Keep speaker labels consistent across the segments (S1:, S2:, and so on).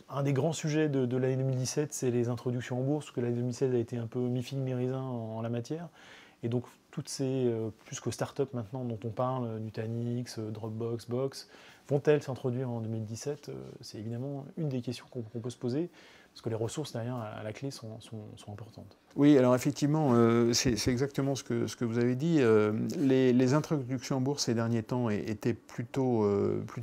S1: un des grands sujets de l'année 2017, c'est les introductions en bourse, parce que l'année 2016 a été un peu mi-figue mi-raisin en la matière. Et donc, toutes ces, plus que startups maintenant dont on parle, Nutanix, Dropbox, Box, vont-elles s'introduire en 2017? C'est évidemment une des questions qu'on peut se poser, parce que les ressources derrière, à la clé, sont importantes.
S2: Oui, alors effectivement, c'est exactement ce que vous avez dit. Les introductions en bourse ces derniers temps étaient plutôt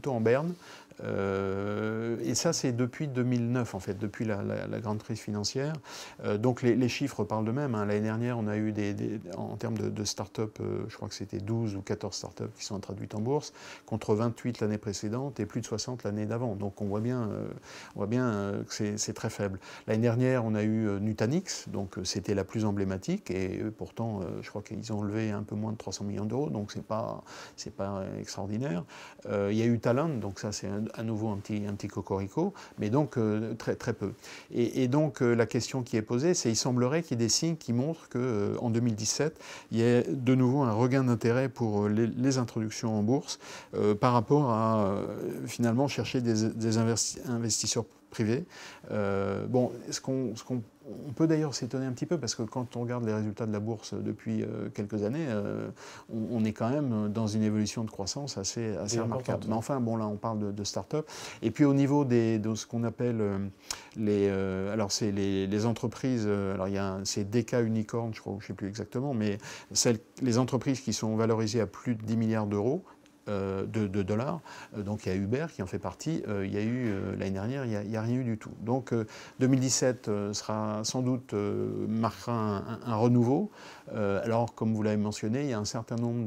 S2: en berne. Et ça, c'est depuis 2009, en fait, depuis la grande crise financière. Donc les chiffres parlent d'eux-mêmes, hein. L'année dernière, on a eu en termes de start-up, je crois que c'était 12 ou 14 start-up qui sont introduites en bourse, contre 28 l'année précédente et plus de 60 l'année d'avant. Donc on voit bien que c'est très faible. L'année dernière, on a eu Nutanix, donc c'était la plus emblématique, et eux, pourtant, je crois qu'ils ont levé un peu moins de 300 millions d'euros, donc c'est pas extraordinaire. Il y a eu Talent, donc ça c'est à nouveau un petit cocorico, mais donc très, très peu. Et donc la question qui est posée, c'est il semblerait qu'il y ait des signes qui montrent qu'en 2017, il y ait de nouveau un regain d'intérêt pour les introductions en bourse par rapport à finalement chercher des investisseurs privés. Bon, on peut d'ailleurs s'étonner un petit peu parce que quand on regarde les résultats de la bourse depuis quelques années, on est quand même dans une évolution de croissance assez remarquable. Mais enfin, bon là, on parle de start-up. Et puis au niveau de ce qu'on appelle alors c'est les entreprises. Alors c'est DK Unicorn, je crois, je ne sais plus exactement, mais les entreprises qui sont valorisées à plus de 10 milliards d'euros. De dollars. Donc il y a Uber qui en fait partie. Il y a eu l'année dernière, il n'y a rien eu du tout. Donc 2017 sera sans doute marquera un renouveau. Alors comme vous l'avez mentionné, il y a un certain nombre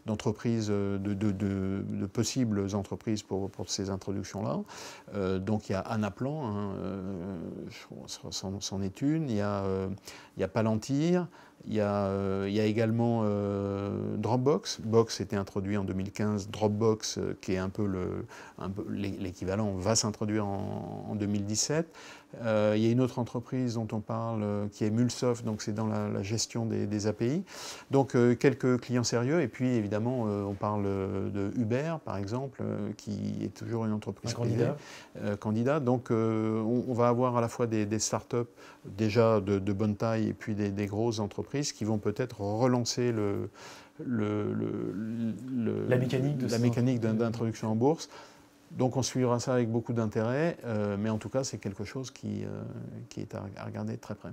S2: d'entreprises, de possibles entreprises pour ces introductions-là. Donc il y a Anaplan, hein, c'en est une. Il y a Palantir. Il y a également Dropbox. Box était introduit en 2015. Dropbox, qui est un peu l'équivalent, va s'introduire en 2017. Il y a une autre entreprise dont on parle qui est Mulsoft, donc c'est dans la gestion des API. Donc quelques clients sérieux. Et puis évidemment, on parle de Uber, par exemple, qui est toujours une entreprise privée. Candidat. Donc on va avoir à la fois des startups déjà de bonne taille et puis des grosses entreprises qui vont peut-être relancer
S1: la mécanique
S2: d'introduction en bourse. Donc on suivra ça avec beaucoup d'intérêt, mais en tout cas c'est quelque chose qui est à regarder de très près.